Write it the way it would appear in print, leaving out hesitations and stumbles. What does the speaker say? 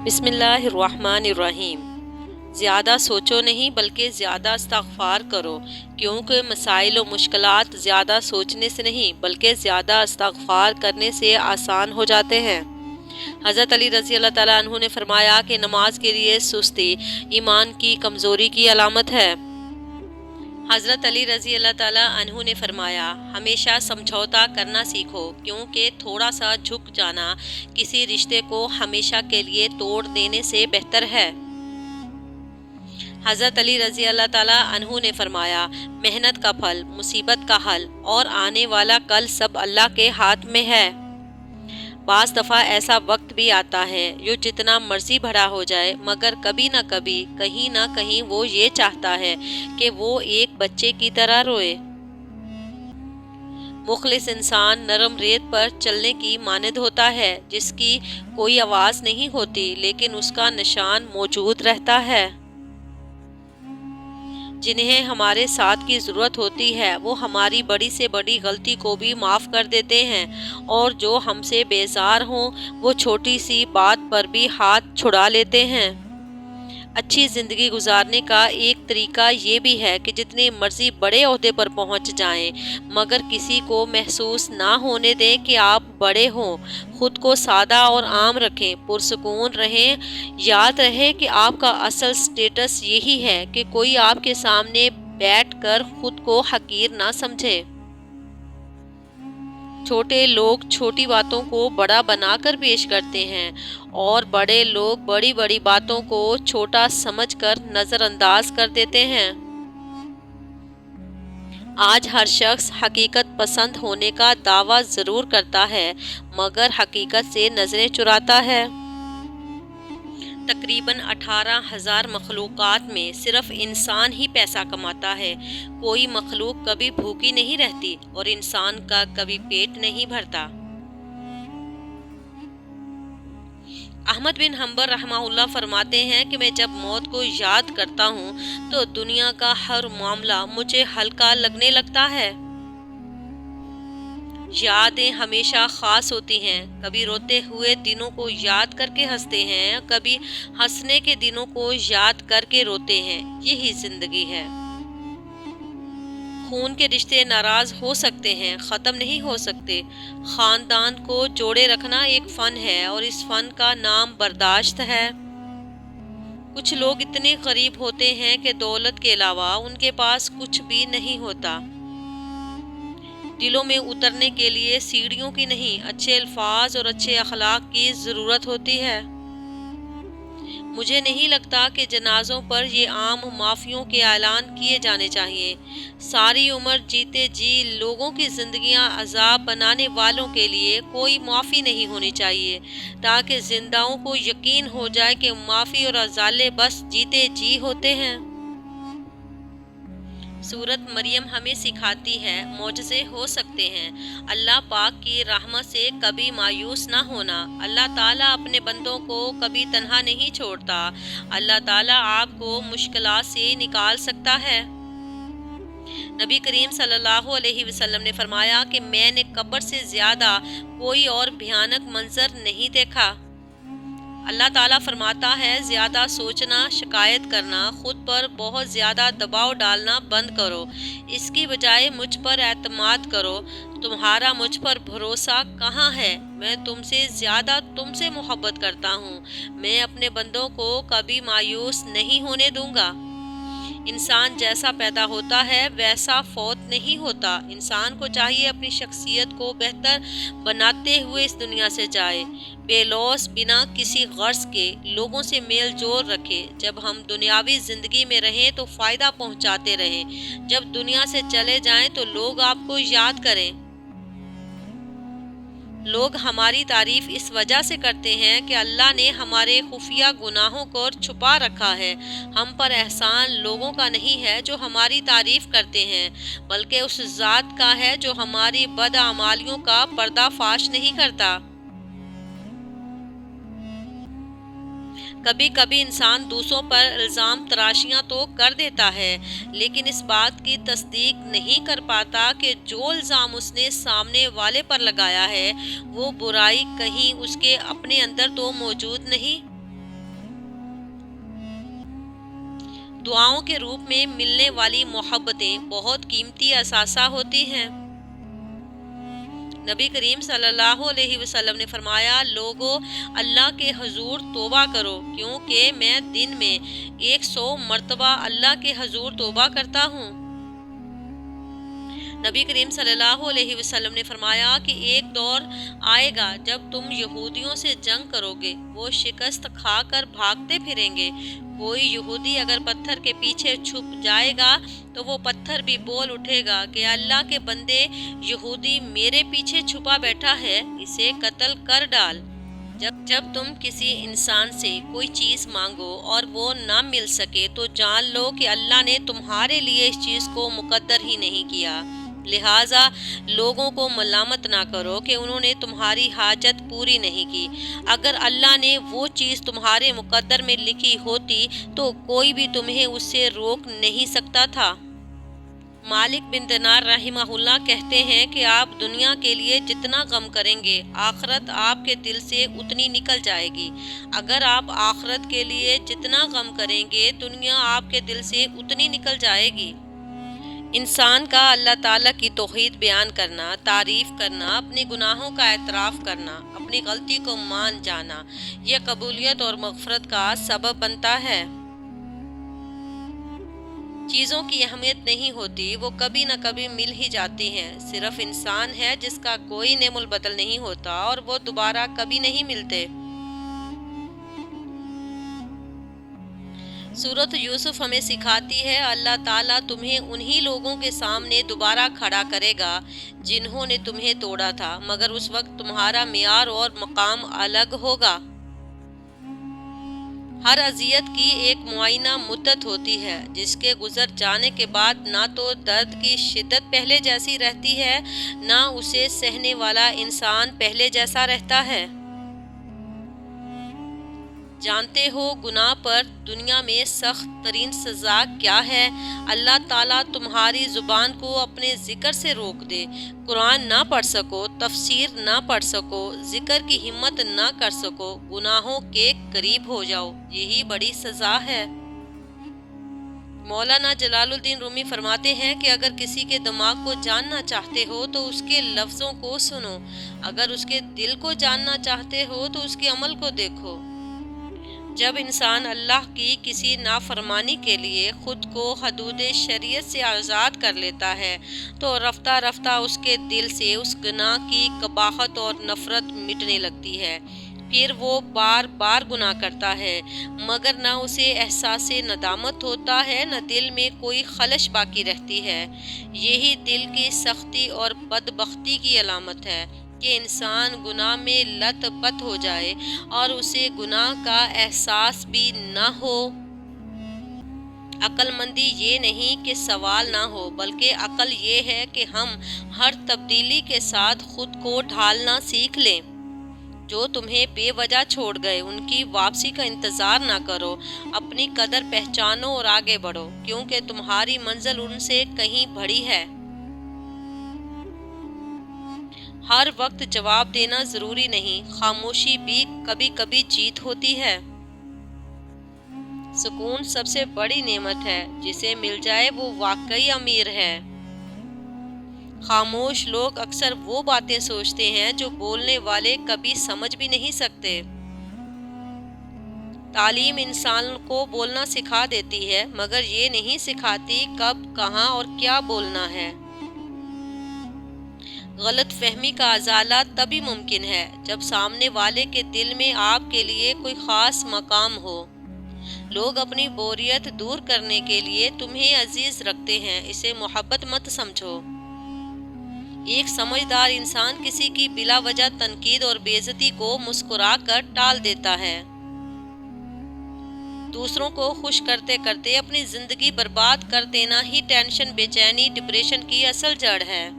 بسم اللہ الرحمن الرحیم۔ زیادہ سوچو نہیں بلکہ زیادہ استغفار کرو، کیونکہ مسائل و مشکلات زیادہ سوچنے سے نہیں بلکہ زیادہ استغفار کرنے سے آسان ہو جاتے ہیں۔ حضرت علی رضی اللہ تعالیٰ عنہ نے فرمایا کہ نماز کے لیے سستی ایمان کی کمزوری کی علامت ہے۔ حضرت علی رضی اللہ تعالیٰ عنہ نے فرمایا، ہمیشہ سمجھوتا کرنا سیکھو، کیونکہ تھوڑا سا جھک جانا کسی رشتے کو ہمیشہ کے لیے توڑ دینے سے بہتر ہے۔ حضرت علی رضی اللہ تعالیٰ عنہ نے فرمایا، محنت کا پھل، مصیبت کا حل اور آنے والا کل سب اللہ کے ہاتھ میں ہے۔ بعض دفعہ ایسا وقت بھی آتا ہے جو جتنا مرضی بڑا ہو جائے، مگر کبھی نہ کہیں وہ یہ چاہتا ہے کہ وہ ایک بچے کی طرح روئے۔ مخلص انسان نرم ریت پر چلنے کی مانند ہوتا ہے، جس کی کوئی آواز نہیں ہوتی لیکن اس کا نشان موجود رہتا ہے۔ جنہیں ہمارے ساتھ کی ضرورت ہوتی ہے وہ ہماری بڑی سے بڑی غلطی کو بھی معاف کر دیتے ہیں، اور جو ہم سے بیزار ہوں وہ چھوٹی سی بات پر بھی ہاتھ چھڑا لیتے ہیں۔ اچھی زندگی گزارنے کا ایک طریقہ یہ بھی ہے کہ جتنی مرضی بڑے عہدے پر پہنچ جائیں، مگر کسی کو محسوس نہ ہونے دیں کہ آپ بڑے ہوں۔ خود کو سادہ اور عام رکھیں، پرسکون رہیں۔ یاد رہے کہ آپ کا اصل سٹیٹس یہی ہے کہ کوئی آپ کے سامنے بیٹھ کر خود کو حقیر نہ سمجھے۔ چھوٹے لوگ چھوٹی باتوں کو بڑا بنا کر پیش کرتے ہیں، اور بڑے لوگ بڑی بڑی باتوں کو چھوٹا سمجھ کر نظر انداز کر دیتے ہیں۔ آج ہر شخص حقیقت پسند ہونے کا دعویٰ ضرور کرتا ہے، مگر حقیقت سے نظریں چراتا ہے۔ تقریباً 18,000 مخلوقات میں صرف انسان ہی پیسہ کماتا ہے۔ کوئی مخلوق کبھی بھوکی نہیں رہتی اور انسان کا کبھی پیٹ نہیں بھرتا۔ احمد بن حنبل رحمہ اللہ فرماتے ہیں کہ میں جب موت کو یاد کرتا ہوں تو دنیا کا ہر معاملہ مجھے ہلکا لگنے لگتا ہے۔ یادیں ہمیشہ خاص ہوتی ہیں، کبھی روتے ہوئے دنوں کو یاد کر کے ہنستے ہیں، کبھی ہنسنے کے دنوں کو یاد کر کے روتے ہیں۔ یہی زندگی ہے۔ خون کے رشتے ناراض ہو سکتے ہیں، ختم نہیں ہو سکتے۔ خاندان کو جوڑے رکھنا ایک فن ہے، اور اس فن کا نام برداشت ہے۔ کچھ لوگ اتنے غریب ہوتے ہیں کہ دولت کے علاوہ ان کے پاس کچھ بھی نہیں ہوتا۔ دلوں میں اترنے کے لیے سیڑھیوں کی نہیں، اچھے الفاظ اور اچھے اخلاق کی ضرورت ہوتی ہے۔ مجھے نہیں لگتا کہ جنازوں پر یہ عام معافیوں کے اعلان کیے جانے چاہیے۔ ساری عمر جیتے جی لوگوں کی زندگیاں عذاب بنانے والوں کے لیے کوئی معافی نہیں ہونی چاہیے، تاکہ زندہوں کو یقین ہو جائے کہ معافی اور ازالے بس جیتے جی ہوتے ہیں۔ سورت مریم ہمیں سکھاتی ہے معجزے ہو سکتے ہیں۔ اللہ پاک کی رحمت سے کبھی مایوس نہ ہونا۔ اللہ تعالیٰ اپنے بندوں کو کبھی تنہا نہیں چھوڑتا۔ اللہ تعالیٰ آپ کو مشکلات سے نکال سکتا ہے۔ نبی کریم صلی اللہ علیہ وسلم نے فرمایا کہ میں نے قبر سے زیادہ کوئی اور بھیانک منظر نہیں دیکھا۔ اللہ تعالیٰ فرماتا ہے، زیادہ سوچنا، شکایت کرنا، خود پر بہت زیادہ دباؤ ڈالنا بند کرو، اس کی بجائے مجھ پر اعتماد کرو۔ تمہارا مجھ پر بھروسہ کہاں ہے؟ میں تم سے زیادہ تم سے محبت کرتا ہوں۔ میں اپنے بندوں کو کبھی مایوس نہیں ہونے دوں گا۔ انسان جیسا پیدا ہوتا ہے ویسا فوت نہیں ہوتا۔ انسان کو چاہیے اپنی شخصیت کو بہتر بناتے ہوئے اس دنیا سے جائے، بے لوث، بنا کسی غرض کے لوگوں سے میل جول رکھے۔ جب ہم دنیاوی زندگی میں رہیں تو فائدہ پہنچاتے رہیں، جب دنیا سے چلے جائیں تو لوگ آپ کو یاد کریں۔ لوگ ہماری تعریف اس وجہ سے کرتے ہیں کہ اللہ نے ہمارے خفیہ گناہوں کو چھپا رکھا ہے۔ ہم پر احسان لوگوں کا نہیں ہے جو ہماری تعریف کرتے ہیں، بلکہ اس ذات کا ہے جو ہماری بداعمالیوں کا پردہ فاش نہیں کرتا۔ کبھی کبھی انسان دوسروں پر الزام تراشیاں تو کر دیتا ہے، لیکن اس بات کی تصدیق نہیں کر پاتا کہ جو الزام اس نے سامنے والے پر لگایا ہے وہ برائی کہیں اس کے اپنے اندر تو موجود نہیں۔ دعاؤں کے روپ میں ملنے والی محبتیں بہت قیمتی اثاثہ ہوتی ہیں۔ نبی کریم صلی اللہ علیہ وسلم نے فرمایا، لوگو اللہ کے حضور توبہ کرو، کیونکہ میں دن میں 100 مرتبہ اللہ کے حضور توبہ کرتا ہوں۔ نبی کریم صلی اللہ علیہ وسلم نے فرمایا کہ ایک دور آئے گا جب تم یہودیوں سے جنگ کرو گے، وہ شکست کھا کر بھاگتے پھریں گے۔ کوئی یہودی اگر پتھر کے پیچھے چھپ جائے گا تو وہ پتھر بھی بول اٹھے گا کہ اللہ کے بندے، یہودی میرے پیچھے چھپا بیٹھا ہے، اسے قتل کر ڈال۔ جب تم کسی انسان سے کوئی چیز مانگو اور وہ نہ مل سکے تو جان لو کہ اللہ نے تمہارے لیے اس چیز کو مقدر ہی نہیں کیا۔ لہٰذا لوگوں کو ملامت نہ کرو کہ انہوں نے تمہاری حاجت پوری نہیں کی۔ اگر اللہ نے وہ چیز تمہارے مقدر میں لکھی ہوتی تو کوئی بھی تمہیں اس سے روک نہیں سکتا تھا۔ مالک بن دینار رحمہ اللہ کہتے ہیں کہ آپ دنیا کے لیے جتنا غم کریں گے، آخرت آپ کے دل سے اتنی نکل جائے گی۔ اگر آپ آخرت کے لیے جتنا غم کریں گے، دنیا آپ کے دل سے اتنی نکل جائے گی۔ انسان کا اللہ تعالیٰ کی توحید بیان کرنا، تعریف کرنا، اپنے گناہوں کا اعتراف کرنا، اپنی غلطی کو مان جانا، یہ قبولیت اور مغفرت کا سبب بنتا ہے۔ چیزوں کی اہمیت نہیں ہوتی، وہ کبھی نہ کبھی مل ہی جاتی ہیں۔ صرف انسان ہے جس کا کوئی نعم البدل نہیں ہوتا اور وہ دوبارہ کبھی نہیں ملتے۔ سورۃ یوسف ہمیں سکھاتی ہے، اللہ تعالیٰ تمہیں انہی لوگوں کے سامنے دوبارہ کھڑا کرے گا جنہوں نے تمہیں توڑا تھا، مگر اس وقت تمہارا معیار اور مقام الگ ہوگا۔ ہر اذیت کی ایک معینہ مدت ہوتی ہے، جس کے گزر جانے کے بعد نہ تو درد کی شدت پہلے جیسی رہتی ہے، نہ اسے سہنے والا انسان پہلے جیسا رہتا ہے۔ جانتے ہو گناہ پر دنیا میں سخت ترین سزا کیا ہے؟ اللہ تعالیٰ تمہاری زبان کو اپنے ذکر سے روک دے، قرآن نہ پڑھ سکو، تفسیر نہ پڑھ سکو، ذکر کی ہمت نہ کر سکو، گناہوں کے قریب ہو جاؤ، یہی بڑی سزا ہے۔ مولانا جلال الدین رومی فرماتے ہیں کہ اگر کسی کے دماغ کو جاننا چاہتے ہو تو اس کے لفظوں کو سنو، اگر اس کے دل کو جاننا چاہتے ہو تو اس کے عمل کو دیکھو۔ جب انسان اللہ کی کسی نافرمانی کے لیے خود کو حدود شریعت سے آزاد کر لیتا ہے تو رفتہ رفتہ اس کے دل سے اس گناہ کی قباحت اور نفرت مٹنے لگتی ہے۔ پھر وہ بار بار گناہ کرتا ہے، مگر نہ اسے احساس ندامت ہوتا ہے، نہ دل میں کوئی خلش باقی رہتی ہے۔ یہی دل کی سختی اور بدبختی کی علامت ہے کہ انسان گناہ میں لت پت ہو جائے اور اسے گناہ کا احساس بھی نہ ہو۔ عقل مندی یہ نہیں کہ سوال نہ ہو، بلکہ عقل یہ ہے کہ ہم ہر تبدیلی کے ساتھ خود کو ڈھالنا سیکھ لیں۔ جو تمہیں بے وجہ چھوڑ گئے ان کی واپسی کا انتظار نہ کرو، اپنی قدر پہچانو اور آگے بڑھو، کیونکہ تمہاری منزل ان سے کہیں بڑی ہے۔ ہر وقت جواب دینا ضروری نہیں، خاموشی بھی کبھی کبھی جیت ہوتی ہے۔ سکون سب سے بڑی نعمت ہے، جسے مل جائے وہ واقعی امیر ہے۔ خاموش لوگ اکثر وہ باتیں سوچتے ہیں جو بولنے والے کبھی سمجھ بھی نہیں سکتے۔ تعلیم انسان کو بولنا سکھا دیتی ہے، مگر یہ نہیں سکھاتی کب، کہاں اور کیا بولنا ہے۔ غلط فہمی کا ازالہ تبھی ممکن ہے جب سامنے والے کے دل میں آپ کے لیے کوئی خاص مقام ہو۔ لوگ اپنی بوریت دور کرنے کے لیے تمہیں عزیز رکھتے ہیں، اسے محبت مت سمجھو۔ ایک سمجھدار انسان کسی کی بلا وجہ تنقید اور بے عزتی کو مسکرا کر ٹال دیتا ہے۔ دوسروں کو خوش کرتے کرتے اپنی زندگی برباد کر دینا ہی ٹینشن، بے چینی، ڈپریشن کی اصل جڑ ہے۔